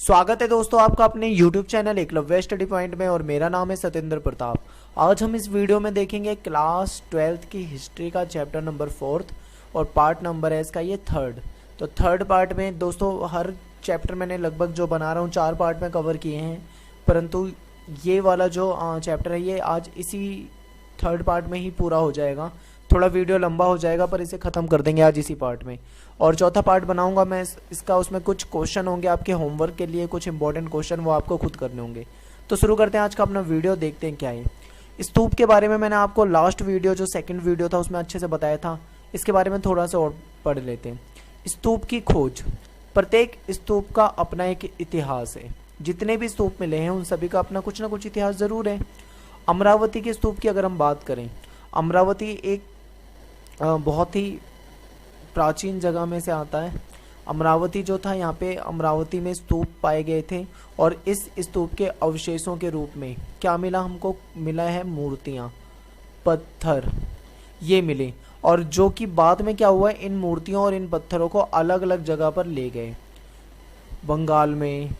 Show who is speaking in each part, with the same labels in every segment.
Speaker 1: स्वागत है दोस्तों आपका अपने YouTube channel Eklavya study point में और मेरा नाम है सतेंद्र प्रताप। आज हम इस वीडियो में देखेंगे क्लास 12th की हिस्ट्री का चैप्टर नंबर 4th और पार्ट नंबर है इसका ये 3rd। तो 3rd पार्ट में दोस्तों हर चैप्टर मैंने लगभग जो बना रहा हूँ 4 पार्ट में कवर किए हैं, परंतु ये वाला जो चैप्टर है ये आज इसी 3rd पार्ट में ही पूरा हो जाएगा। थोड़ा वीडियो लंबा हो जाएगा पर इसे ख़त्म कर देंगे आज इसी पार्ट में। और चौथा पार्ट बनाऊंगा मैं इसका, उसमें कुछ क्वेश्चन होंगे आपके होमवर्क के लिए, कुछ इंपॉर्टेंट क्वेश्चन वो आपको खुद करने होंगे। तो शुरू करते हैं आज का अपना वीडियो, देखते हैं क्या है। स्तूप के बारे में मैंने आपको लास्ट वीडियो जो 2nd वीडियो था उसमें अच्छे से बताया था, इसके बारे में थोड़ा सा और पढ़ लेते हैं। स्तूप की खोज। प्रत्येक स्तूप का अपना एक इतिहास है। जितने भी स्तूप मिले हैं उन सभी का अपना कुछ ना कुछ इतिहास ज़रूर है। अमरावती के स्तूप की अगर हम बात करें, अमरावती एक बहुत ही प्राचीन जगह में से आता है। अमरावती जो था, यहाँ पे अमरावती में स्तूप पाए गए थे और इस स्तूप के अवशेषों के रूप में क्या मिला हमको, मिला है मूर्तियाँ, पत्थर ये मिले। और जो कि बाद में क्या हुआ, इन मूर्तियों और इन पत्थरों को अलग अलग जगह पर ले गए। बंगाल में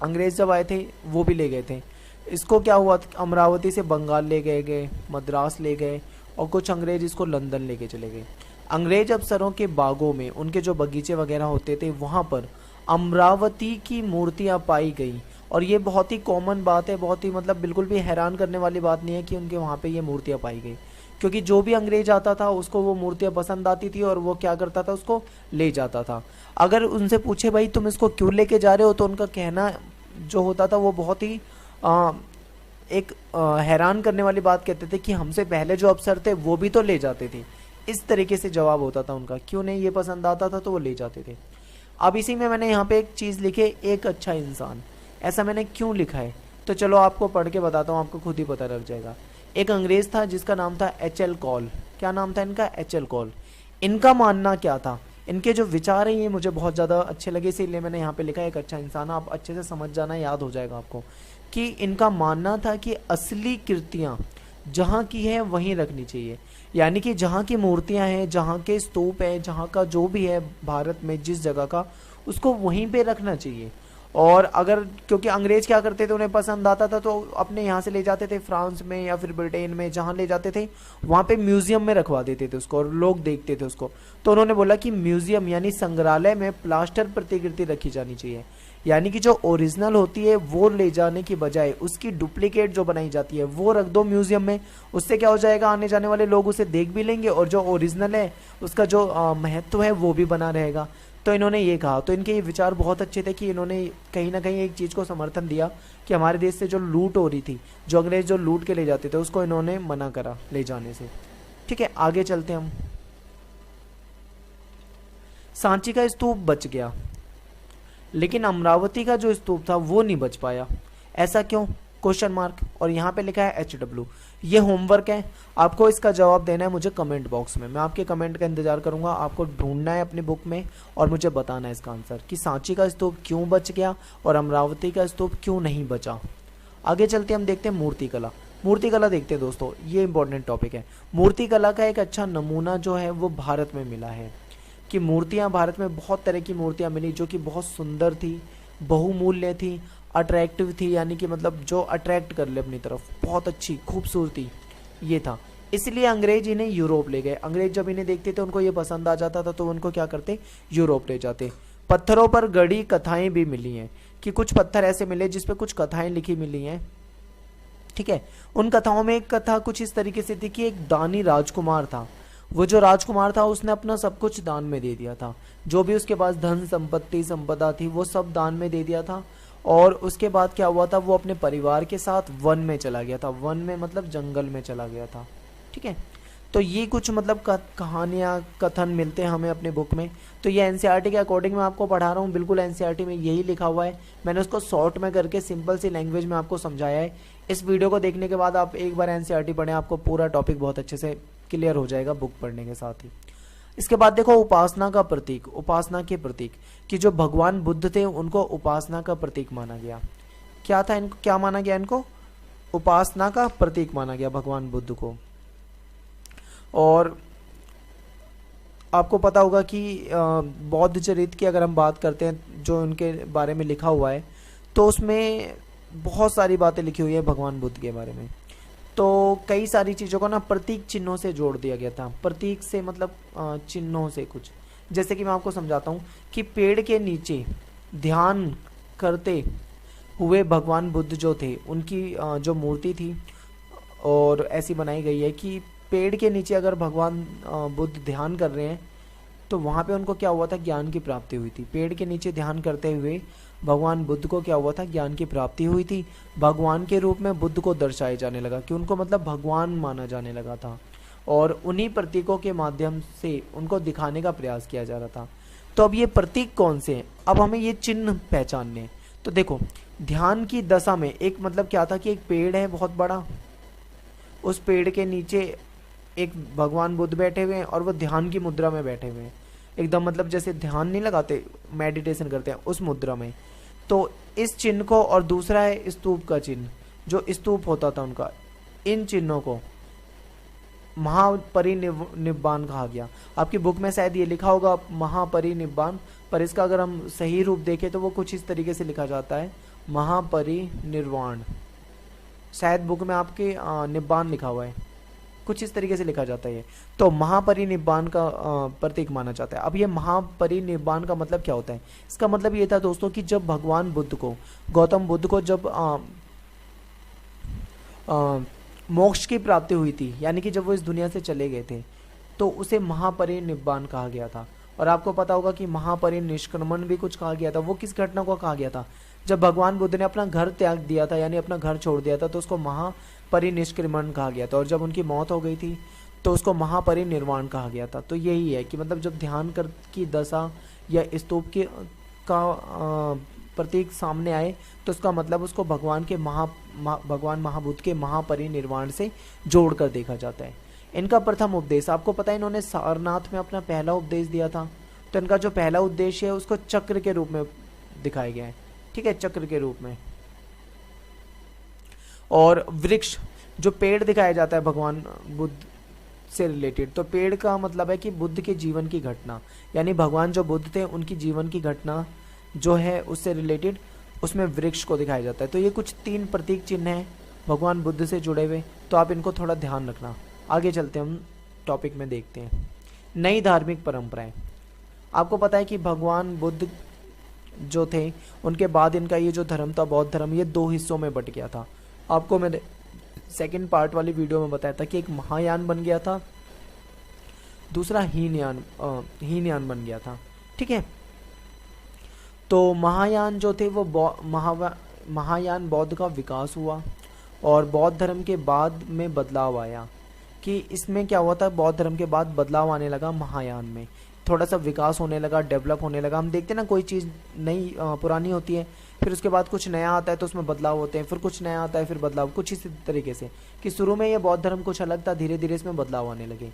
Speaker 1: अंग्रेज जब आए थे वो भी ले गए थे। इसको क्या हुआ, अमरावती से बंगाल ले गए, मद्रास ले गए और कुछ अंग्रेज इसको लंदन लेके चले गए। अंग्रेज अफसरों के बागों में, उनके जो बगीचे वगैरह होते थे वहाँ पर अमरावती की मूर्तियाँ पाई गई। और ये बहुत ही कॉमन बात है, बहुत ही मतलब बिल्कुल भी हैरान करने वाली बात नहीं है कि उनके वहाँ पे ये मूर्तियाँ पाई गई, क्योंकि जो भी अंग्रेज आता था उसको वो मूर्तियाँ पसंद आती थी और वो क्या करता था, उसको ले जाता था। अगर उनसे पूछे भाई तुम इसको क्यों लेके जा रहे हो, तो उनका कहना जो होता था वो बहुत ही हैरान करने वाली बात कहते थे कि हमसे पहले जो अफसर थे वो भी तो ले जाते थे। इस तरीके से जवाब होता था उनका, क्यों नहीं ये पसंद आता था तो वो ले जाते थे। अब इसी में मैंने यहाँ पे एक चीज़ लिखी है, एक अच्छा इंसान। ऐसा मैंने क्यों लिखा है तो चलो आपको पढ़ के बताता हूँ, आपको खुद ही पता लग जाएगा। एक अंग्रेज था जिसका नाम था HL कॉल। क्या नाम था इनका, HL कॉल। इनका मानना क्या था, इनके जो विचार हैं ये मुझे बहुत ज़्यादा अच्छे लगे, इसीलिए मैंने यहाँ पे लिखा है एक अच्छा इंसान। आप अच्छे से समझ जाना, याद हो जाएगा आपको कि इनका मानना था कि असली कृतियाँ जहाँ की है वहीं रखनी चाहिए। यानी कि जहाँ की मूर्तियाँ हैं, जहाँ के स्तूप हैं, जहाँ का जो भी है भारत में जिस जगह का, उसको वहीं पे रखना चाहिए। और अगर क्योंकि अंग्रेज क्या करते थे, उन्हें पसंद आता था तो अपने यहाँ से ले जाते थे फ्रांस में या फिर ब्रिटेन में, जहाँ ले जाते थे वहाँ पे म्यूजियम में रखवा देते थे उसको और लोग देखते थे उसको। तो उन्होंने बोला कि म्यूजियम यानी संग्रहालय में प्लास्टर प्रतिकृति रखी जानी चाहिए, यानी कि जो ओरिजिनल होती है वो ले जाने की बजाय उसकी डुप्लीकेट जो बनाई जाती है वो रख दो म्यूजियम में। उससे क्या हो जाएगा, आने जाने वाले लोग उसे देख भी लेंगे और जो ओरिजिनल है उसका जो महत्व है वो भी बना रहेगा। तो इन्होंने ये कहा, तो इनके ये विचार बहुत अच्छे थे कि इन्होंने कहीं ना कहीं एक चीज़ को समर्थन दिया कि हमारे देश से जो लूट हो रही थी, जो अंग्रेज जो लूट के ले जाते थे उसको इन्होंने मना करा ले जाने से। ठीक है, आगे चलते हैं हम। सांची का स्तूप बच गया लेकिन अमरावती का जो स्तूप था वो नहीं बच पाया, ऐसा क्यों, क्वेश्चन मार्क। और यहाँ पे लिखा है HW। ये होमवर्क है, आपको इसका जवाब देना है मुझे कमेंट बॉक्स में। मैं आपके कमेंट का इंतजार करूंगा, आपको ढूंढना है अपनी बुक में और मुझे बताना है इसका आंसर कि सांची का स्तूप क्यों बच गया और अमरावती का स्तूप क्यों नहीं बचा। आगे चलते हम देखते हैं मूर्तिकला। मूर्तिकला देखते हैं दोस्तों, ये इंपॉर्टेंट टॉपिक है। मूर्तिकला का एक अच्छा नमूना जो है वो भारत में मिला है कि मूर्तियाँ भारत में बहुत तरह की मूर्तियाँ मिली जो कि बहुत सुंदर थी, बहुमूल्य थी, अट्रैक्टिव थी, यानी कि मतलब जो अट्रैक्ट कर ले अपनी तरफ, बहुत अच्छी खूबसूरती ये था। इसलिए अंग्रेज इन्हें यूरोप ले गए। अंग्रेज जब इन्हें देखते थे उनको ये पसंद आ जाता था तो उनको क्या करते, यूरोप ले जाते। पत्थरों पर गढ़ी कथाएं भी मिली हैं कि कुछ पत्थर ऐसे मिले जिसपे कुछ कथाएं लिखी मिली हैं। ठीक है, उन कथाओं में एक कथा कुछ इस तरीके से थी कि एक दानी राजकुमार था। वो जो राजकुमार था उसने अपना सब कुछ दान में दे दिया था, जो भी उसके पास धन संपत्ति संपदा थी वो सब दान में दे दिया था। और उसके बाद क्या हुआ था, वो अपने परिवार के साथ वन में चला गया था। वन में मतलब जंगल में चला गया था। ठीक है, तो ये कुछ मतलब कहानियाँ कथन मिलते हैं हमें अपने बुक में। तो ये NCERT के अकॉर्डिंग मैं आपको पढ़ा रहा हूँ, बिल्कुल NCERT में यही लिखा हुआ है। मैंने उसको शॉर्ट में करके सिंपल सी लैंग्वेज में आपको समझाया है। इस वीडियो को देखने के बाद आप एक बार NCERT पढ़ें, आपको पूरा टॉपिक बहुत अच्छे से क्लियर हो जाएगा बुक पढ़ने के साथ ही। इसके बाद देखो उपासना का प्रतीक, उपासना के प्रतीक कि जो भगवान बुद्ध थे उनको उपासना का प्रतीक माना गया। क्या था इनको, क्या माना गया इनको, उपासना का प्रतीक माना गया भगवान बुद्ध को। और आपको पता होगा कि बौद्ध चरित्र की अगर हम बात करते हैं, जो उनके बारे में लिखा हुआ है, तो उसमें बहुत सारी बातें लिखी हुई है भगवान बुद्ध के बारे में। तो कई सारी चीज़ों को ना प्रतीक चिन्हों से जोड़ दिया गया था। प्रतीक से मतलब चिन्हों से कुछ, जैसे कि मैं आपको समझाता हूँ कि पेड़ के नीचे ध्यान करते हुए भगवान बुद्ध जो थे, उनकी जो मूर्ति थी और ऐसी बनाई गई है कि पेड़ के नीचे अगर भगवान बुद्ध ध्यान कर रहे हैं तो वहाँ पे उनको क्या हुआ था, ज्ञान की प्राप्ति हुई थी। पेड़ के नीचे ध्यान करते हुए भगवान बुद्ध को क्या हुआ था, ज्ञान की प्राप्ति हुई थी। भगवान के रूप में बुद्ध को दर्शाया जाने लगा कि उनको मतलब भगवान माना जाने लगा था, और उन्हीं प्रतीकों के माध्यम से उनको दिखाने का प्रयास किया जा रहा था। तो अब ये प्रतीक कौन से हैं, अब हमें ये चिन्ह पहचानने हैं। तो देखो, ध्यान की दशा में एक मतलब क्या था कि एक पेड़ है बहुत बड़ा, उस पेड़ के नीचे एक भगवान बुद्ध बैठे हुए हैं और वो ध्यान की मुद्रा में बैठे हुए हैं, एकदम मतलब जैसे ध्यान नहीं लगाते, मेडिटेशन करते हैं उस मुद्रा में। तो इस चिन्ह को, और दूसरा है स्तूप का चिन्ह, जो स्तूप होता था उनका, इन चिन्हों को महापरिनिब्बाण कहा गया। आपकी बुक में शायद ये लिखा होगा महापरिनिब्बाण, पर इसका अगर हम सही रूप देखें तो वो कुछ इस तरीके से लिखा जाता है, महापरिनिर्वाण। शायद बुक में आपके निब्बाण लिखा हुआ है, कुछ इस तरीके से लिखा जाता है ये। तो महापरिनिब्बाण का प्रतीक माना जाता है। अब ये महापरिनिब्बाण का मतलब क्या होता है, इसका मतलब ये था दोस्तों कि जब भगवान बुद्ध को, गौतम बुद्ध को जब मोक्ष की प्राप्ति हुई थी, यानी कि जब वो इस दुनिया से चले गए थे, तो उसे महापरिनिब्बाण कहा गया था। और आपको पता होगा कि महापरिनिष्क्रमण भी कुछ कहा गया था। वो किस घटना को कहा गया था, जब भगवान बुद्ध ने अपना घर त्याग दिया था, यानी अपना घर छोड़ दिया था, तो उसको महापरिनिष्क्रमण कहा गया था। और जब उनकी मौत हो गई थी तो उसको महापरिनिर्वाण कहा गया था। तो यही है कि मतलब जब ध्यान कर की दशा या स्तूप के का प्रतीक सामने आए तो उसका मतलब उसको भगवान के भगवान महाबुद्ध के महापरिनिर्वाण से जोड़कर देखा जाता है। इनका प्रथम उपदेश, आपको पता है इन्होंने सारनाथ में अपना पहला उपदेश दिया था। तो इनका जो पहला उद्देश्य है उसको चक्र के रूप में दिखाया गया है, ठीक है, चक्र के रूप में। और वृक्ष, जो पेड़ दिखाया जाता है भगवान बुद्ध से रिलेटेड, तो पेड़ का मतलब है कि बुद्ध के जीवन की घटना, यानी भगवान जो बुद्ध थे उनकी जीवन की घटना जो है उससे रिलेटेड, उसमें वृक्ष को दिखाया जाता है। तो ये कुछ 3 प्रतीक चिन्ह हैं भगवान बुद्ध से जुड़े हुए, तो आप इनको थोड़ा ध्यान रखना। आगे चलते हम टॉपिक में देखते हैं नई धार्मिक परंपराएं। आपको पता है कि भगवान बुद्ध जो थे उनके बाद इनका ये जो धर्म था, बौद्ध धर्म, ये 2 हिस्सों में बट गया था। आपको मैंने सेकंड पार्ट वाली वीडियो में बताया था कि एक महायान बन गया था, दूसरा हीनयान बन गया था, ठीक है। तो महायान जो थे वो महायान बौद्ध का विकास हुआ, और बौद्ध धर्म के बाद में बदलाव आया कि इसमें क्या हुआ था, बौद्ध धर्म के बाद बदलाव आने लगा महायान में, थोड़ा सा विकास होने लगा, डेवलप होने लगा। हम देखते हैं ना, कोई चीज़ नई पुरानी होती है, फिर उसके बाद कुछ नया आता है तो उसमें बदलाव होते हैं, फिर कुछ नया आता है फिर बदलाव, कुछ इसी तरीके से कि शुरू में ये बौद्ध धर्म कुछ अलग था, धीरे धीरे इसमें बदलाव आने लगे।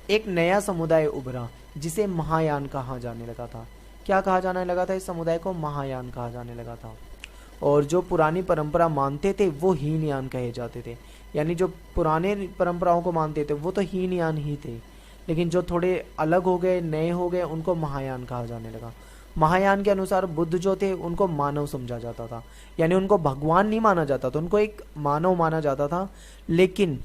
Speaker 1: एक नया समुदाय उभरा जिसे महायान कहा जाने लगा था। क्या कहा जाने लगा था, इस समुदाय को महायान कहा जाने लगा था। और जो पुरानी परंपरा मानते थे वो हीनयान कहे जाते थे, यानी जो पुराने परंपराओं को मानते थे वो तो हीनयान ही थे, लेकिन जो थोड़े अलग हो गए, नए हो गए, उनको महायान कहा जाने लगा। महायान के अनुसार बुद्ध जो थे उनको मानव समझा जाता था, यानी उनको भगवान नहीं माना जाता था, उनको एक मानव माना जाता था, लेकिन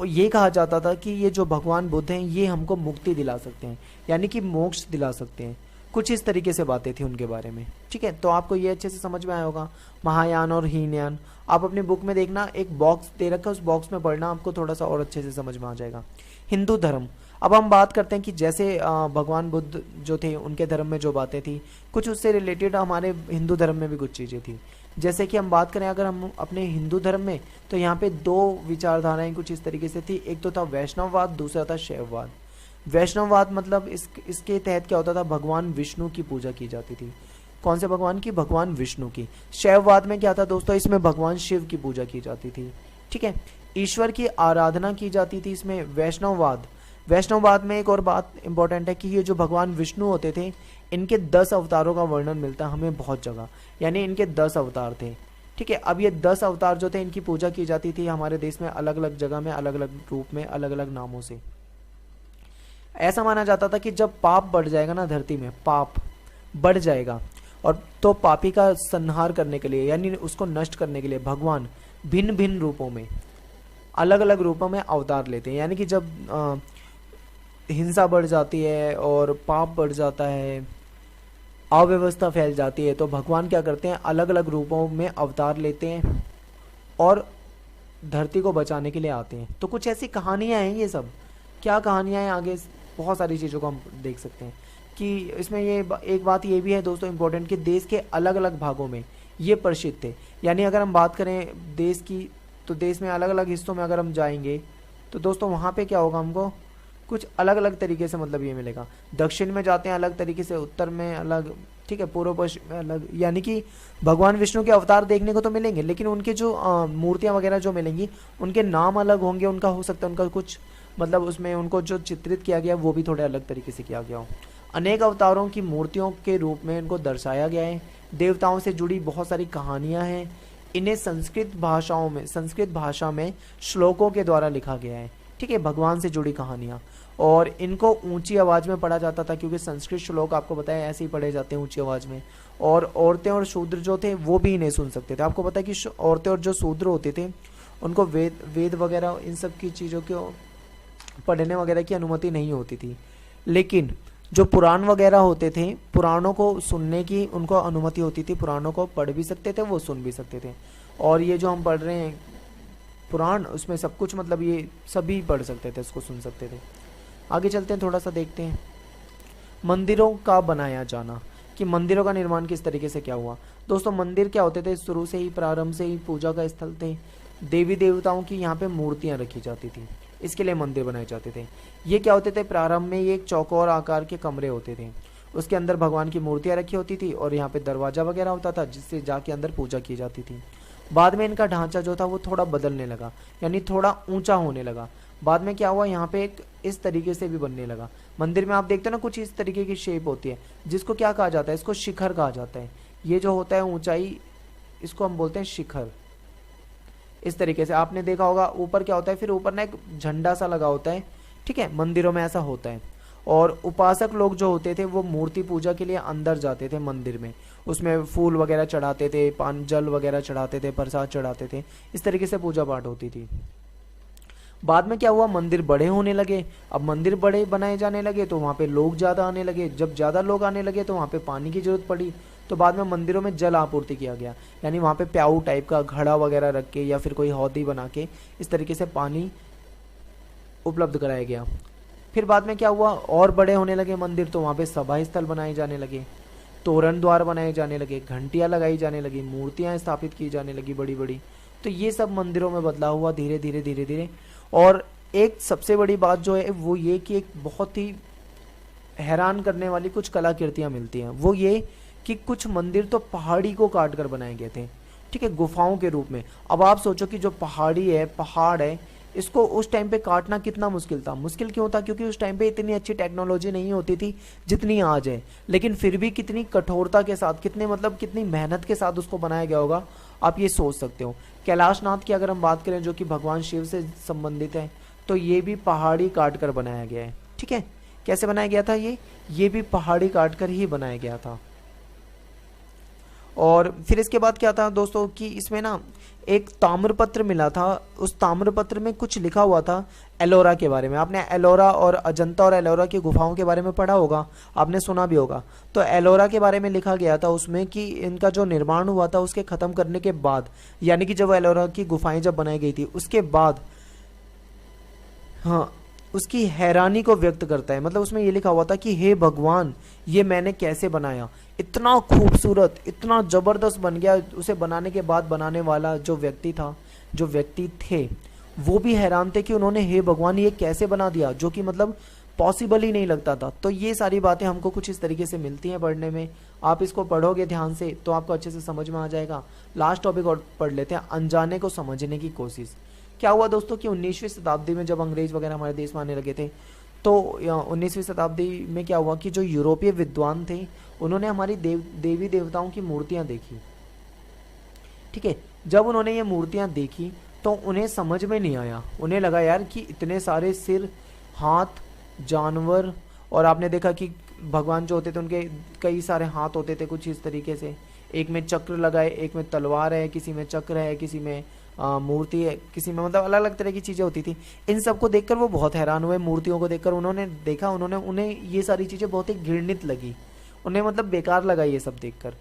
Speaker 1: ये कहा जाता था कि ये जो भगवान बुद्ध हैं ये हमको मुक्ति दिला सकते हैं, यानी कि मोक्ष दिला सकते हैं। कुछ इस तरीके से बातें थी उनके बारे में, ठीक है। तो आपको ये अच्छे से समझ में आया होगा महायान और हीनयान। आप अपनी बुक में देखना, एक बॉक्स दे रखा है, उस बॉक्स में पढ़ना, आपको थोड़ा सा और अच्छे से समझ में आ जाएगा। हिंदू धर्म, अब हम बात करते हैं कि जैसे भगवान बुद्ध जो थे उनके धर्म में जो बातें थी, कुछ उससे रिलेटेड हमारे हिंदू धर्म में भी कुछ चीज़ें थी। जैसे कि हम बात करें अगर हम अपने हिंदू धर्म में, तो यहाँ पे 2 विचारधाराएं कुछ इस तरीके से थी। एक तो था वैष्णववाद, दूसरा था शैववाद। वैष्णववाद मतलब इसके तहत क्या होता था, भगवान विष्णु की पूजा की जाती थी। कौन से भगवान की, भगवान विष्णु की। शैववाद में क्या था दोस्तों, इसमें भगवान शिव की पूजा की जाती थी, ठीक है, ईश्वर की आराधना की जाती थी इसमें। वैष्णववाद में एक और बात इंपॉर्टेंट है कि ये जो भगवान विष्णु होते थे इनके 10 अवतारों का वर्णन मिलता है हमें बहुत जगह, यानी इनके 10 अवतार थे, ठीक है। अब ये 10 अवतार जो थे इनकी पूजा की जाती थी हमारे देश में अलग अलग जगह में, अलग अलग रूप में, अलग अलग नामों से। ऐसा माना जाता था कि जब पाप बढ़ जाएगा ना, धरती में पाप बढ़ जाएगा और तो पापी का संहार करने के लिए यानी उसको नष्ट करने के लिए भगवान भिन्न भिन्न रूपों में, अलग अलग रूपों में अवतार लेते हैं। यानी कि जब हिंसा बढ़ जाती है और पाप बढ़ जाता है, अव्यवस्था फैल जाती है, तो भगवान क्या करते हैं, अलग अलग रूपों में अवतार लेते हैं और धरती को बचाने के लिए आते हैं। तो कुछ ऐसी कहानियां हैं, ये सब क्या कहानियां हैं, आगे बहुत सारी चीज़ों को हम देख सकते हैं कि इसमें ये एक बात ये भी है दोस्तों इम्पोर्टेंट कि देश के अलग अलग भागों में ये प्रसिद्ध थे। यानी अगर हम बात करें देश की, तो देश में अलग अलग हिस्सों में अगर हम जाएंगे तो दोस्तों वहाँ पे क्या होगा, हमको कुछ अलग अलग तरीके से मतलब ये मिलेगा। दक्षिण में जाते हैं अलग तरीके से, उत्तर में अलग, ठीक है, पूर्व पश्चिम में अलग। यानी कि भगवान विष्णु के अवतार देखने को तो मिलेंगे, लेकिन उनके जो मूर्तियाँ वगैरह जो मिलेंगी उनके नाम अलग होंगे, उनका हो सकता है उनका कुछ मतलब उसमें उनको जो चित्रित किया गया वो भी थोड़े अलग तरीके से किया गया हो। अनेक अवतारों की मूर्तियों के रूप में इनको दर्शाया गया है। देवताओं से जुड़ी बहुत सारी कहानियाँ हैं। इन्हें संस्कृत भाषा में श्लोकों के द्वारा लिखा गया है, ठीक है, भगवान से जुड़ी कहानियाँ। और इनको ऊंची आवाज़ में पढ़ा जाता था, क्योंकि संस्कृत श्लोक आपको पता है ऐसे ही पढ़े जाते हैं ऊंची आवाज़ में। और औरतें और शूद्र जो थे वो भी इन्हें सुन सकते थे। आपको पता है कि औरतें और जो शूद्र होते थे उनको वेद वगैरह इन सब की चीज़ों को पढ़ने वगैरह की अनुमति नहीं होती थी, लेकिन जो पुराण वगैरह होते थे, पुराणों को सुनने की उनको अनुमति होती थी। पुराणों को पढ़ भी सकते थे, वो सुन भी सकते थे। और ये जो हम पढ़ रहे हैं पुराण, उसमें सब कुछ मतलब ये सभी पढ़ सकते थे, उसको सुन सकते थे। आगे चलते हैं, थोड़ा सा देखते हैं मंदिरों का बनाया जाना, कि मंदिरों का निर्माण किस तरीके से क्या हुआ। दोस्तों मंदिर क्या होते थे, शुरू से ही प्रारंभ से ही पूजा का स्थल थे। देवी देवताओं की यहाँ पे मूर्तियाँ रखी जाती थी, इसके लिए मंदिर बनाए जाते थे। ये क्या होते थे, प्रारंभ में ये एक चौकोर आकार के कमरे होते थे, उसके अंदर भगवान की मूर्तियाँ रखी होती थी और यहाँ पे दरवाजा वगैरह होता था जिससे जाके अंदर पूजा की जाती थी। बाद में इनका ढांचा जो था वो थोड़ा बदलने लगा, यानी थोड़ा ऊंचा होने लगा। बाद में क्या हुआ, यहाँ पे एक इस तरीके से भी बनने लगा। मंदिर में आप देखते हो ना कुछ इस तरीके की शेप होती है, जिसको क्या कहा जाता है, इसको शिखर कहा जाता है। ये जो होता है ऊंचाई, इसको हम बोलते हैं शिखर। इस तरीके से आपने देखा होगा ऊपर क्या होता है, फिर ऊपर ना एक झंडा सा लगा होता है, ठीक है, मंदिरों में ऐसा होता है। और उपासक लोग जो होते थे वो मूर्ति पूजा के लिए अंदर जाते थे मंदिर में, उसमें फूल वगैरह चढ़ाते थे, पान जल वगैरह चढ़ाते थे, प्रसाद चढ़ाते थे, इस तरीके से पूजा पाठ होती थी। बाद में क्या हुआ, मंदिर बड़े होने लगे। अब मंदिर बड़े बनाए जाने लगे तो वहाँ पे लोग ज़्यादा आने लगे। जब ज़्यादा लोग आने लगे तो वहाँ पे पानी की जरूरत पड़ी, तो बाद में मंदिरों में जल आपूर्ति किया गया, यानी वहाँ पे प्याऊ टाइप का घड़ा वगैरह रख के या फिर कोई हौदी बना के इस तरीके से पानी उपलब्ध कराया गया। फिर बाद में क्या हुआ, और बड़े होने लगे मंदिर, तो वहाँ पे सभा स्थल बनाए जाने लगे, तोरण द्वार बनाए जाने लगे, घंटियाँ लगाई जाने लगी, मूर्तियाँ स्थापित की जाने लगी बड़ी बड़ी। तो ये सब मंदिरों में बदलाव हुआ धीरे धीरे धीरे धीरे। और एक सबसे बड़ी बात जो है वो ये कि एक बहुत ही हैरान करने वाली कुछ कलाकृतियाँ मिलती हैं। वो ये कि कुछ मंदिर तो पहाड़ी को काट कर बनाए गए थे, ठीक है, गुफाओं के रूप में। अब आप सोचो कि जो पहाड़ी है, पहाड़ है, इसको उस टाइम पे काटना कितना मुश्किल था। मुश्किल क्यों था, क्योंकि उस टाइम पे इतनी अच्छी टेक्नोलॉजी नहीं होती थी जितनी आज है, लेकिन फिर भी कितनी कठोरता के साथ, कितनी मेहनत के साथ उसको बनाया गया होगा, आप ये सोच सकते हो। कैलाशनाथ की अगर हम बात करें जो कि भगवान शिव से संबंधित है, तो ये भी पहाड़ी काट कर बनाया गया है, ठीक है। कैसे बनाया गया था, ये भी पहाड़ी काट कर ही बनाया गया था। और फिर इसके बाद क्या था दोस्तों कि इसमें ना एक ताम्रपत्र मिला था। उस ताम्रपत्र में कुछ लिखा हुआ था एलोरा के बारे में। आपने एलोरा और अजंता और एलोरा की गुफाओं के बारे में पढ़ा होगा, आपने सुना भी होगा। तो एलोरा के बारे में लिखा गया था उसमें कि इनका जो निर्माण हुआ था उसके ख़त्म करने के बाद, यानी कि जब एलोरा की गुफाएं जब बनाई गई थी उसके बाद, हाँ, उसकी हैरानी को व्यक्त करता है। मतलब उसमें ये लिखा हुआ था कि हे भगवान, ये मैंने कैसे बनाया, इतना खूबसूरत, इतना ज़बरदस्त बन गया। उसे बनाने के बाद बनाने वाला जो व्यक्ति थे वो भी हैरान थे कि उन्होंने हे भगवान ये कैसे बना दिया, जो कि मतलब पॉसिबल ही नहीं लगता था। तो ये सारी बातें हमको कुछ इस तरीके से मिलती हैं पढ़ने में। आप इसको पढ़ोगे ध्यान से तो आपको अच्छे से समझ में आ जाएगा। लास्ट टॉपिक और पढ़ लेते हैं, अनजाने को समझने की कोशिश। क्या हुआ दोस्तों कि 19वीं शताब्दी में जब अंग्रेज वगैरह हमारे देश में आने लगे थे, तो 19वीं शताब्दी में क्या हुआ कि जो यूरोपीय विद्वान थे उन्होंने हमारी देवी देवताओं की मूर्तियां देखी, ठीक है। जब उन्होंने ये मूर्तियां देखी तो उन्हें समझ में नहीं आया। उन्हें लगा यार कि इतने सारे सिर, हाथ, जानवर, और आपने देखा कि भगवान जो होते थे उनके कई सारे हाथ होते थे कुछ इस तरीके से, एक में चक्र लगाए, एक में तलवार है, किसी में चक्र है, किसी में मूर्ति है, किसी में मतलब अलग अलग तरह की चीज़ें होती थी। इन सबको देखकर वो बहुत हैरान हुए, मूर्तियों को देखकर उन्होंने देखा, उन्हें ये सारी चीज़ें बहुत ही घृणित लगी, उन्हें मतलब बेकार लगा ये सब देखकर।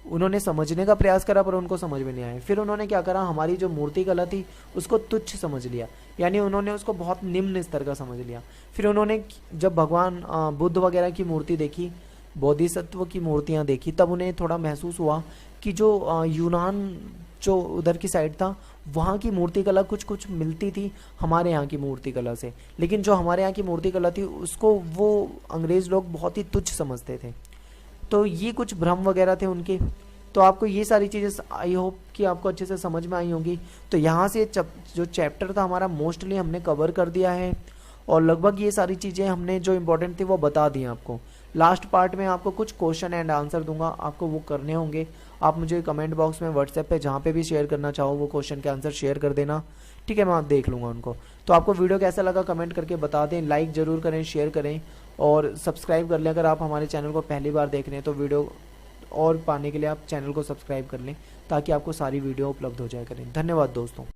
Speaker 1: उन्होंने समझने का प्रयास करा पर उनको समझ में नहीं आया। फिर उन्होंने क्या करा, हमारी जो मूर्ति कला थी उसको तुच्छ समझ लिया, यानी उन्होंने उसको बहुत निम्न स्तर का समझ लिया। फिर उन्होंने जब भगवान बुद्ध वगैरह की मूर्ति देखी, बोधिसत्व की मूर्तियाँ देखी, तब उन्हें थोड़ा महसूस हुआ कि जो यूनान जो उधर की साइड था वहाँ की मूर्ति कला कुछ कुछ मिलती थी हमारे यहाँ की मूर्ति कला से, लेकिन जो हमारे यहाँ की मूर्ति कला थी उसको वो अंग्रेज़ लोग बहुत ही तुच्छ समझते थे। तो ये कुछ भ्रम वगैरह थे उनके। तो आपको ये सारी चीज़ें आई होप कि आपको अच्छे से समझ में आई होंगी। तो यहाँ से जो चैप्टर था हमारा मोस्टली हमने कवर कर दिया है और लगभग ये सारी चीज़ें हमने जो इम्पोर्टेंट थी वो बता दी आपको। लास्ट पार्ट में आपको कुछ क्वेश्चन एंड आंसर दूंगा, आपको वो करने होंगे। आप मुझे कमेंट बॉक्स में व्हाट्सएप पे जहाँ पे भी शेयर करना चाहो वो क्वेश्चन के आंसर शेयर कर देना, ठीक है, मैं आप देख लूँगा उनको। तो आपको वीडियो कैसा लगा कमेंट करके बता दें, लाइक ज़रूर करें, शेयर करें और सब्सक्राइब कर लें। अगर आप हमारे चैनल को पहली बार देख रहे हैं तो वीडियो और पाने के लिए आप चैनल को सब्सक्राइब कर लें ताकि आपको सारी वीडियो उपलब्ध हो जाया करें। धन्यवाद दोस्तों।